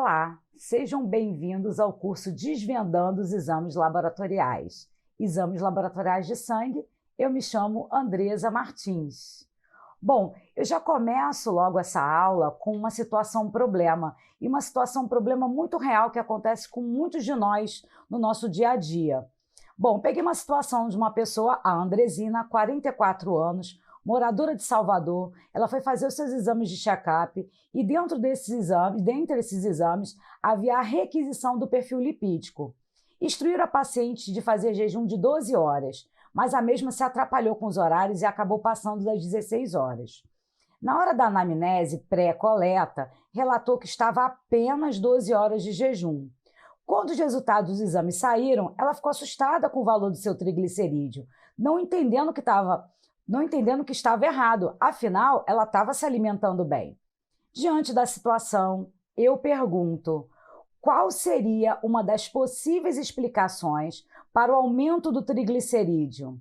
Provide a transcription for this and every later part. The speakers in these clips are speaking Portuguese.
Olá, sejam bem-vindos ao curso Desvendando os Exames Laboratoriais. Exames laboratoriais de sangue, eu me chamo Andresa Martins. Bom, eu já começo logo essa aula com uma situação-problema, e uma situação-problema muito real que acontece com muitos de nós no nosso dia a dia. Bom, peguei uma situação de uma pessoa, a Andresina, 44 anos, moradora de Salvador. Ela foi fazer os seus exames de check-up e dentre esses exames, havia a requisição do perfil lipídico. Instruíram a paciente de fazer jejum de 12 horas, mas a mesma se atrapalhou com os horários e acabou passando das 16 horas. Na hora da anamnese pré-coleta, relatou que estava a apenas 12 horas de jejum. Quando os resultados dos exames saíram, ela ficou assustada com o valor do seu triglicerídeo, não entendendo que estava errado, afinal, ela estava se alimentando bem. Diante da situação, eu pergunto, qual seria uma das possíveis explicações para o aumento do triglicerídeo?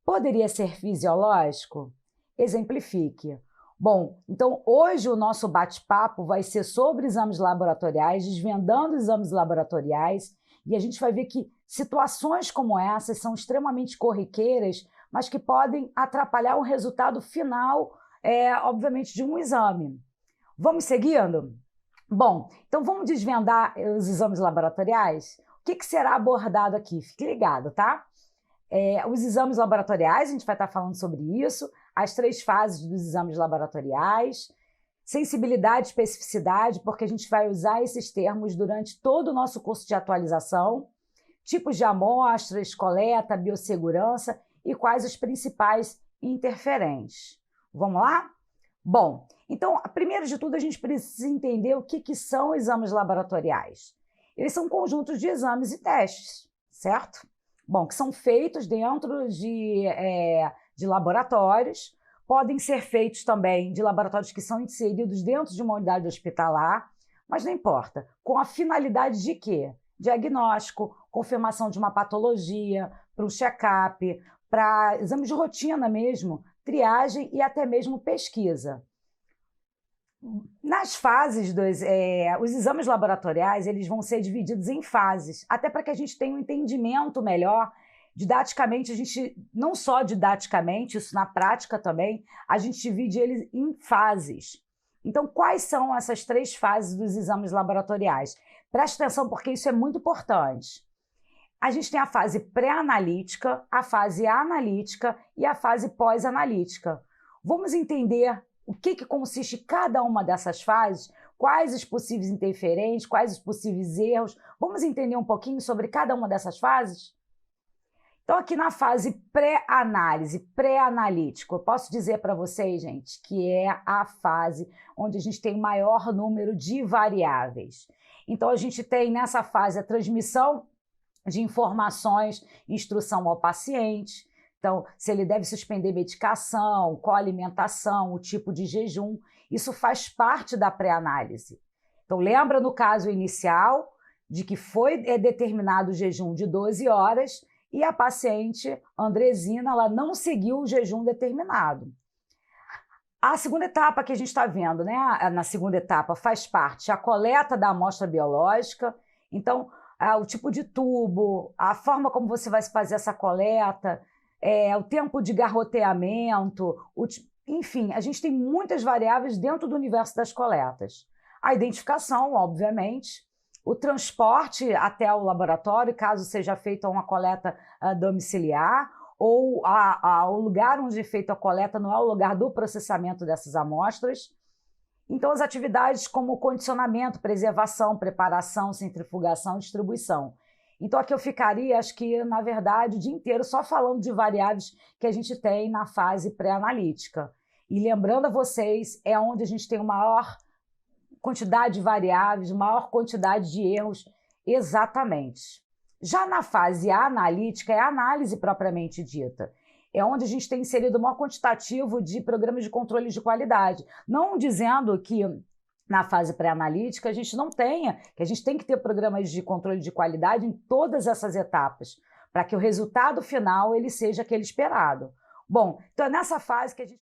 Poderia ser fisiológico? Exemplifique. Bom, então hoje o nosso bate-papo vai ser sobre exames laboratoriais, desvendando exames laboratoriais, e a gente vai ver que situações como essas são extremamente corriqueiras, mas que podem atrapalhar o resultado final, obviamente, de um exame. Vamos seguindo? Bom, então vamos desvendar os exames laboratoriais? O que será abordado aqui? Fique ligado, tá? Os exames laboratoriais, a gente vai estar falando sobre isso, as 3 fases dos exames laboratoriais, sensibilidade e especificidade, porque a gente vai usar esses termos durante todo o nosso curso de atualização, tipos de amostras, coleta, biossegurança e quais os principais interferentes. Vamos lá? Bom, então, primeiro de tudo, a gente precisa entender o que são exames laboratoriais. Eles são conjuntos de exames e testes, certo? Bom, que são feitos dentro de laboratórios, podem ser feitos também de laboratórios que são inseridos dentro de uma unidade hospitalar, mas não importa. Com a finalidade de quê? Diagnóstico, confirmação de uma patologia, para um check-up, para exames de rotina mesmo, triagem e até mesmo pesquisa. Nas fases os exames laboratoriais, eles vão ser divididos em fases, até para que a gente tenha um entendimento melhor. Didaticamente, a gente, não só didaticamente, isso na prática também, a gente divide eles em fases. Então, quais são essas 3 fases dos exames laboratoriais? Preste atenção, porque isso é muito importante. A gente tem a fase pré-analítica, a fase analítica e a fase pós-analítica. Vamos entender o que consiste cada uma dessas fases, quais os possíveis interferentes, quais os possíveis erros. Vamos entender um pouquinho sobre cada uma dessas fases? Então, aqui na fase pré-análise, pré-analítico, eu posso dizer para vocês, gente, que é a fase onde a gente tem o maior número de variáveis. Então, a gente tem nessa fase a transmissão de informações, instrução ao paciente. Então, se ele deve suspender medicação, qual alimentação, o tipo de jejum, isso faz parte da pré-análise. Então, lembra no caso inicial de que foi determinado o jejum de 12 horas e a paciente Andresina, ela não seguiu o jejum determinado. A segunda etapa que a gente está vendo, né? Na segunda etapa faz parte a coleta da amostra biológica. Então, o tipo de tubo, a forma como você vai fazer essa coleta, o tempo de garroteamento, enfim, a gente tem muitas variáveis dentro do universo das coletas. A identificação, obviamente, o transporte até o laboratório, caso seja feita uma coleta domiciliar, ou o lugar onde é feita a coleta não é o lugar do processamento dessas amostras. Então, as atividades como condicionamento, preservação, preparação, centrifugação e distribuição. Então, aqui eu ficaria, acho que, na verdade, o dia inteiro só falando de variáveis que a gente tem na fase pré-analítica. E lembrando a vocês, é onde a gente tem a maior quantidade de variáveis, maior quantidade de erros, exatamente. Já na fase analítica, é a análise propriamente dita. É onde a gente tem inserido o maior quantitativo de programas de controle de qualidade. Não dizendo que na fase pré-analítica a gente não tenha, que a gente tem que ter programas de controle de qualidade em todas essas etapas, para que o resultado final ele seja aquele esperado. Bom, então é nessa fase que a gente